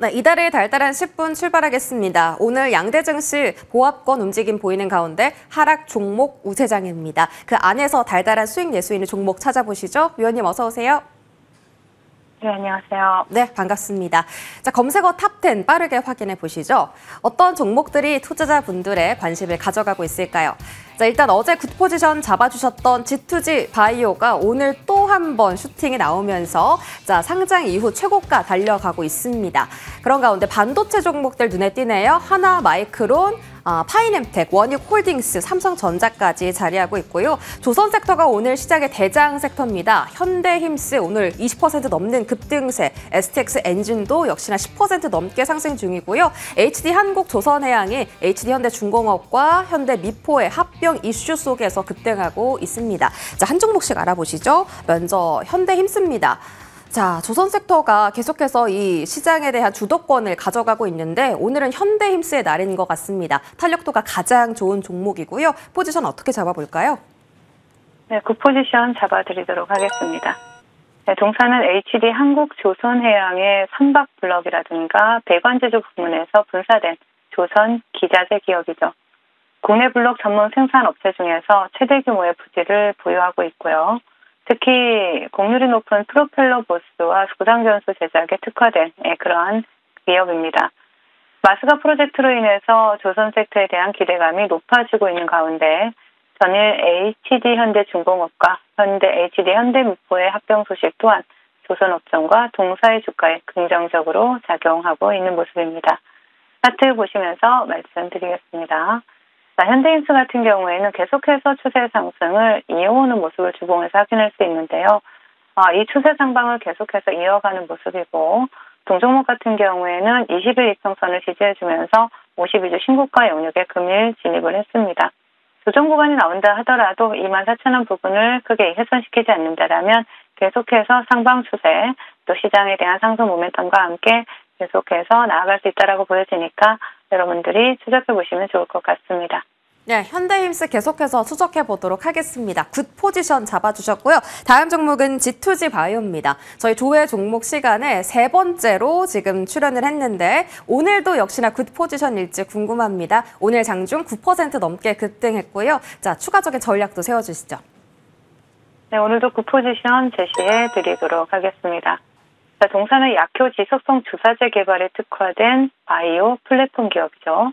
네, 이달의 달달한 10분 출발하겠습니다. 오늘 양대 증시 보합권 움직임 보이는 가운데 하락 종목 우세장입니다. 그 안에서 달달한 수익 낼 수 있는 종목 찾아보시죠. 위원님 어서 오세요. 네, 안녕하세요. 네, 반갑습니다. 자, 검색어 탑10 빠르게 확인해 보시죠. 어떤 종목들이 투자자분들의 관심을 가져가고 있을까요? 자, 일단 어제 굿포지션 잡아주셨던 G2G 바이오가 오늘 또 한 번 슈팅이 나오면서 자, 상장 이후 최고가 달려가고 있습니다. 그런 가운데 반도체 종목들 눈에 띄네요. 하나 마이크론, 파이nem텍, 원익홀딩스, 삼성전자까지 자리하고 있고요. 조선 섹터가 오늘 시장의 대장 섹터입니다. 현대힘스 오늘 20% 넘는 급등세, STX 엔진도 역시나 10% 넘게 상승 중이고요. HD한국조선해양이 HD현대중공업과 현대미포의 합병 이슈 속에서 급등하고 있습니다. 자, 한 종목씩 알아보시죠. 먼저 현대힘스입니다. 자, 조선 섹터가 계속해서 이 시장에 대한 주도권을 가져가고 있는데 오늘은 현대힘스의 날인 것 같습니다. 탄력도가 가장 좋은 종목이고요. 포지션 어떻게 잡아볼까요? 네, 그 포지션 잡아드리도록 하겠습니다. 네, 동사는 HD 한국조선해양의 선박블럭이라든가 배관제조 부문에서 분사된 조선 기자재 기업이죠. 국내 블록 전문 생산업체 중에서 최대 규모의 부지를 보유하고 있고요. 특히 공률이 높은 프로펠러 보스와 소상전수 제작에 특화된 그러한 기업입니다. 마스가 프로젝트로 인해서 조선 섹터에 대한 기대감이 높아지고 있는 가운데 전일 HD현대중공업과 HD현대미포의 합병 소식 또한 조선업종과 동사의 주가에 긍정적으로 작용하고 있는 모습입니다. 차트 보시면서 말씀드리겠습니다. 자, 현대힘스 같은 경우에는 계속해서 추세 상승을 이어오는 모습을 주봉에서 확인할 수 있는데요. 이 추세 상방을 계속해서 이어가는 모습이고 동종목 같은 경우에는 20일 이평선을 지지해주면서 52주 신고가 영역에 금일 진입을 했습니다. 조정 구간이 나온다 하더라도 24,000원 부분을 크게 훼손시키지 않는다라면 계속해서 상방 추세 또 시장에 대한 상승 모멘텀과 함께 계속해서 나아갈 수 있다라고 보여지니까 여러분들이 추적해 보시면 좋을 것 같습니다. 네, 현대힘스 계속해서 추적해 보도록 하겠습니다. 굿 포지션 잡아주셨고요. 다음 종목은 G2G 바이오입니다. 저희 조회 종목 시간에 세 번째로 지금 출연을 했는데 오늘도 역시나 굿 포지션일지 궁금합니다. 오늘 장중 9% 넘게 급등했고요. 자, 추가적인 전략도 세워주시죠. 네, 오늘도 굿 포지션 제시해 드리도록 하겠습니다. 자, 동사는 약효 지속성 주사제 개발에 특화된 바이오 플랫폼 기업이죠.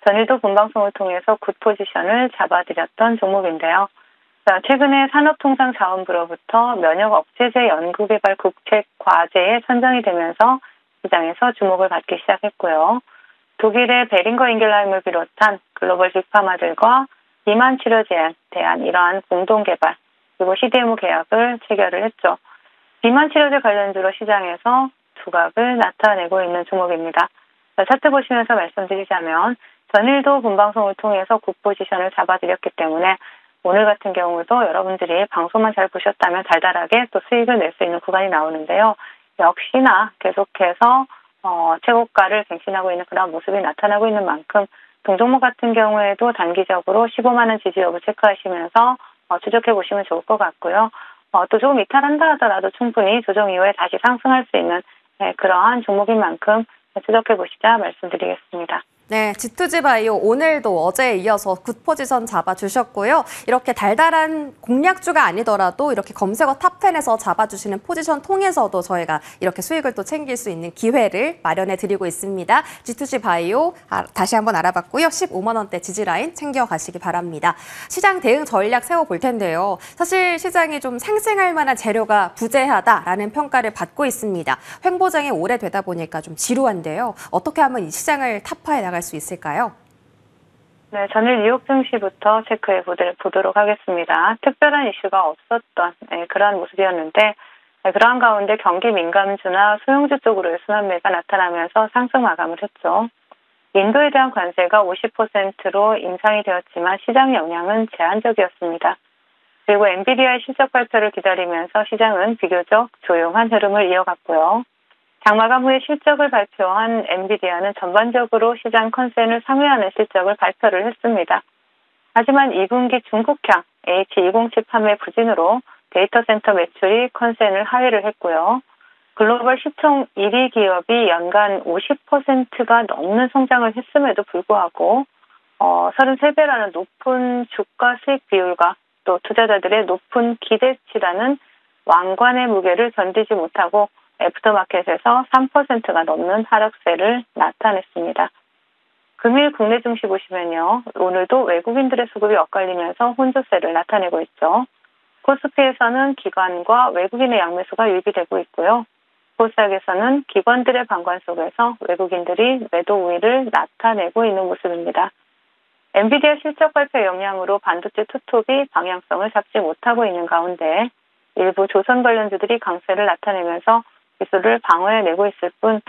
전일도 본방송을 통해서 굿 포지션을 잡아드렸던 종목인데요. 자, 최근에 산업통상자원부로부터 면역 억제제 연구개발 국책 과제에 선정이 되면서 시장에서 주목을 받기 시작했고요. 독일의 베링거 인겔라임을 비롯한 글로벌 빅파마들과 비만 치료 제한 대한 이러한 공동 개발 그리고 CDMO 계약을 체결을 했죠. 비만 치료제 관련주로 시장에서 두각을 나타내고 있는 종목입니다. 자, 차트 보시면서 말씀드리자면 전일도 본방송을 통해서 굿 포지션을 잡아드렸기 때문에 오늘 같은 경우도 여러분들이 방송만 잘 보셨다면 달달하게 또 수익을 낼 수 있는 구간이 나오는데요. 역시나 계속해서 최고가를 갱신하고 있는 그런 모습이 나타나고 있는 만큼 동종목 같은 경우에도 단기적으로 15만 원 지지 여부 체크하시면서 추적해 보시면 좋을 것 같고요. 또 조금 이탈한다 하더라도 충분히 조정 이후에 다시 상승할 수 있는 그러한 종목인 만큼 추적해 보시자 말씀드리겠습니다. 네, G2G 바이오 오늘도 어제에 이어서 굿 포지션 잡아주셨고요. 이렇게 달달한 공략주가 아니더라도 이렇게 검색어 탑10에서 잡아주시는 포지션 통해서도 저희가 이렇게 수익을 또 챙길 수 있는 기회를 마련해 드리고 있습니다. G2G 바이오 다시 한번 알아봤고요. 15만 원대 지지라인 챙겨가시기 바랍니다. 시장 대응 전략 세워볼 텐데요. 사실 시장이 좀 상승할 만한 재료가 부재하다라는 평가를 받고 있습니다. 횡보장이 오래되다 보니까 좀 지루한데요. 어떻게 하면 이 시장을 타파해 나갈 수 있을까요? 네, 전일 뉴욕 증시부터 체크해 보도록 하겠습니다. 특별한 이슈가 없었던 그러한 모습이었는데 그러한 가운데 경기 민감주나 소형주 쪽으로의 순환매가 나타나면서 상승 마감을 했죠. 인도에 대한 관세가 50%로 인상이 되었지만 시장 영향은 제한적이었습니다. 그리고 엔비디아의 실적 발표를 기다리면서 시장은 비교적 조용한 흐름을 이어갔고요. 장마감 후에 실적을 발표한 엔비디아는 전반적으로 시장 컨센을 상회하는 실적을 발표를 했습니다. 하지만 2분기 중국향 H207 판매 부진으로 데이터 센터 매출이 컨센을 하회를 했고요. 글로벌 시총 1위 기업이 연간 50%가 넘는 성장을 했음에도 불구하고 33배라는 높은 주가 수익 비율과 또 투자자들의 높은 기대치라는 왕관의 무게를 견디지 못하고 애프터마켓에서 3%가 넘는 하락세를 나타냈습니다. 금일 국내 증시 보시면요. 오늘도 외국인들의 수급이 엇갈리면서 혼조세를 나타내고 있죠. 코스피에서는 기관과 외국인의 양매수가 유입되고 있고요. 코스닥에서는 기관들의 방관 속에서 외국인들이 매도 우위를 나타내고 있는 모습입니다. 엔비디아 실적 발표 영향으로 반도체 투톱이 방향성을 잡지 못하고 있는 가운데 일부 조선 관련주들이 강세를 나타내면서 지수를 방어해내고 있을 뿐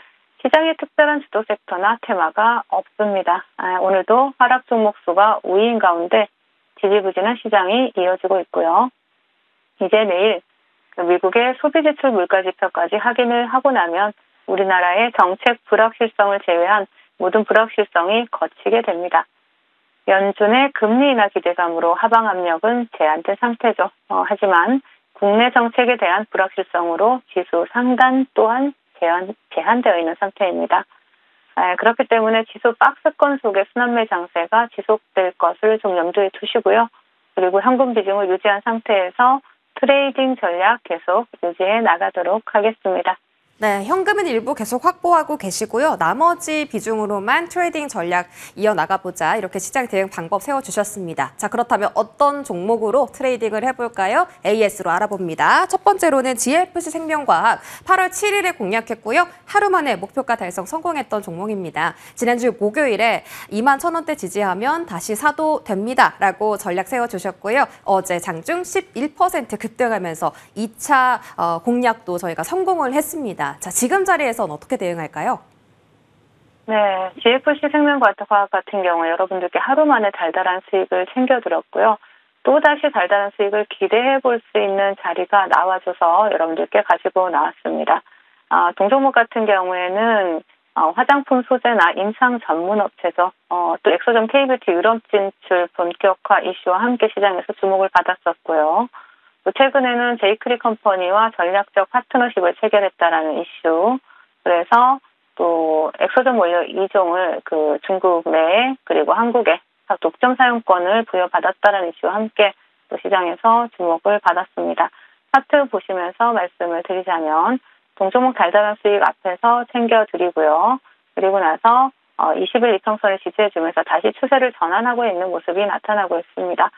시장의 특별한 주도 섹터나 테마가 없습니다. 오늘도 하락 종목 수가 우위인 가운데 지지부진한 시장이 이어지고 있고요. 이제 내일 미국의 소비지출 물가지표까지 확인을 하고 나면 우리나라의 정책 불확실성을 제외한 모든 불확실성이 걷히게 됩니다. 연준의 금리 인하 기대감으로 하방 압력은 제한된 상태죠. 하지만 국내 정책에 대한 불확실성으로 지수 상단 또한 제한되어 있는 상태입니다. 그렇기 때문에 지수 박스권 속의 순환매 장세가 지속될 것을 좀 염두에 두시고요. 그리고 현금 비중을 유지한 상태에서 트레이딩 전략 계속 유지해 나가도록 하겠습니다. 네, 현금은 일부 계속 확보하고 계시고요. 나머지 비중으로만 트레이딩 전략 이어나가보자 이렇게 시장 대응 방법 세워주셨습니다. 자, 그렇다면 어떤 종목으로 트레이딩을 해볼까요? AS로 알아봅니다. 첫 번째로는 GFC 생명과학 8월 7일에 공략했고요. 하루 만에 목표가 달성 성공했던 종목입니다. 지난주 목요일에 21,000원대 지지하면 다시 사도 됩니다라고 전략 세워주셨고요. 어제 장중 11% 급등하면서 2차 공략도 저희가 성공을 했습니다. 자, 지금 자리에서는 어떻게 대응할까요? 네, GFC 생명과학 같은 경우 여러분들께 하루 만에 달달한 수익을 챙겨드렸고요. 또다시 달달한 수익을 기대해 볼 수 있는 자리가 나와줘서 여러분들께 가지고 나왔습니다. 동종목 같은 경우에는 화장품 소재나 임상 전문 업체죠. 또 엑소점 K뷰티 유럽 진출 본격화 이슈와 함께 시장에서 주목을 받았었고요. 또 최근에는 제이크리 컴퍼니와 전략적 파트너십을 체결했다라는 이슈. 그래서 또 엑소점 원료 2종을 중국 내에 그리고 한국에 독점 사용권을 부여받았다는 이슈와 함께 또 시장에서 주목을 받았습니다. 차트 보시면서 말씀을 드리자면 동종목 달달한 수익 앞에서 챙겨드리고요. 그리고 나서 20일 이평선을 지지해주면서 다시 추세를 전환하고 있는 모습이 나타나고 있습니다.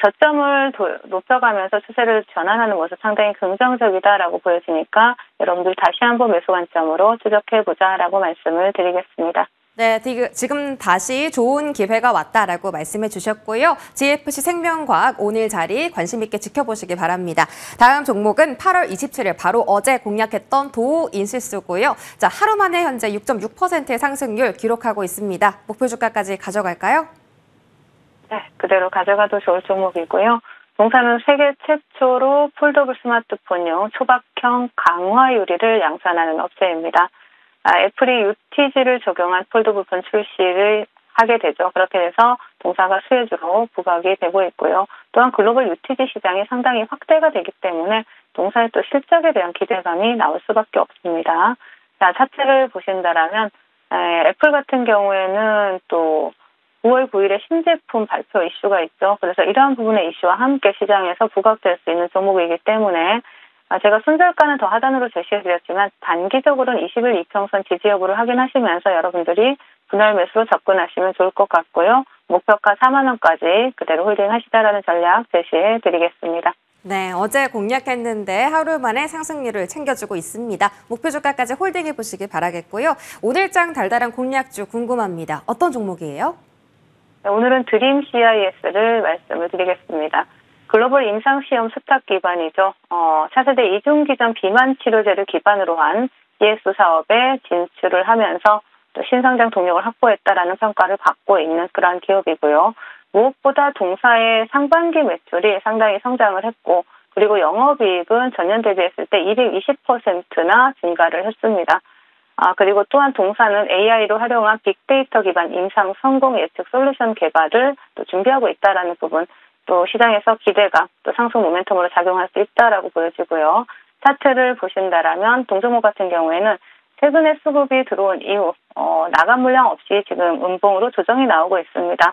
저점을 높여가면서 추세를 전환하는 모습 상당히 긍정적이다라고 보여지니까 여러분들 다시 한번 매수 관점으로 추적해보자라고 말씀을 드리겠습니다. 네, 지금 다시 좋은 기회가 왔다라고 말씀해 주셨고요. GFC 생명과학 오늘 자리 관심 있게 지켜보시기 바랍니다. 다음 종목은 8월 27일 바로 어제 공략했던 도우인시스고요. 자, 하루 만에 현재 6.6%의 상승률 기록하고 있습니다. 목표 주가까지 가져갈까요? 네, 그대로 가져가도 좋을 종목이고요. 동사는 세계 최초로 폴더블 스마트폰용 초박형 강화 유리를 양산하는 업체입니다. 애플이 UTG를 적용한 폴더 부분 출시를 하게 되죠. 그렇게 돼서 동사가 수혜주로 부각이 되고 있고요. 또한 글로벌 UTG 시장이 상당히 확대가 되기 때문에 동사의 또 실적에 대한 기대감이 나올 수밖에 없습니다. 자, 차트를 보신다라면 애플 같은 경우에는 또 9월 9일에 신제품 발표 이슈가 있죠. 그래서 이러한 부분의 이슈와 함께 시장에서 부각될 수 있는 종목이기 때문에 제가 순절가는 더 하단으로 제시해드렸지만 단기적으로는 20일 이평선 지지 여부를 확인하시면서 여러분들이 분할 매수로 접근하시면 좋을 것 같고요. 목표가 4만 원까지 그대로 홀딩하시다라는 전략 제시해드리겠습니다. 네, 어제 공략했는데 하루 만에 상승률을 챙겨주고 있습니다. 목표 주가까지 홀딩해 보시길 바라겠고요. 오늘장 달달한 공략주 궁금합니다. 어떤 종목이에요? 네, 오늘은 드림 CIS를 말씀을 드리겠습니다. 글로벌 임상시험 수탁 기반이죠. 차세대 이중기전 비만 치료제를 기반으로 한 ES 사업에 진출을 하면서 또 신성장 동력을 확보했다라는 평가를 받고 있는 그러한 기업이고요. 무엇보다 동사의 상반기 매출이 상당히 성장을 했고 그리고 영업이익은 전년 대비했을 때 220%나 증가를 했습니다. 그리고 또한 동사는 AI로 활용한 빅데이터 기반 임상 성공 예측 솔루션 개발을 또 준비하고 있다라는 부분 또 시장에서 기대감, 또 상승 모멘텀으로 작용할 수 있다라고 보여지고요. 차트를 보신다라면 동종목 같은 경우에는 최근에 수급이 들어온 이후 나간 물량 없이 지금 음봉으로 조정이 나오고 있습니다.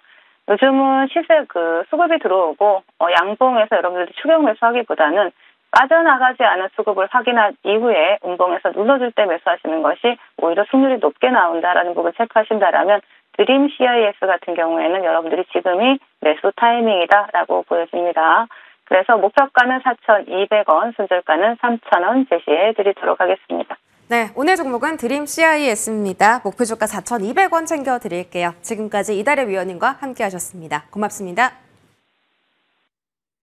요즘은 시세 수급이 들어오고 양봉에서 여러분들이 추격 매수하기보다는 빠져나가지 않은 수급을 확인한 이후에 음봉에서 눌러줄 때 매수하시는 것이 오히려 수익률이 높게 나온다라는 부분을 체크하신다라면 드림 CIS 같은 경우에는 여러분들이 지금이 매수 타이밍이다라고 보여집니다. 그래서 목표가는 4,200원, 손절가는 3,000원 제시해 드리도록 하겠습니다. 네, 오늘 종목은 드림 CIS입니다. 목표 주가 4,200원 챙겨드릴게요. 지금까지 이달의 위원님과 함께하셨습니다. 고맙습니다.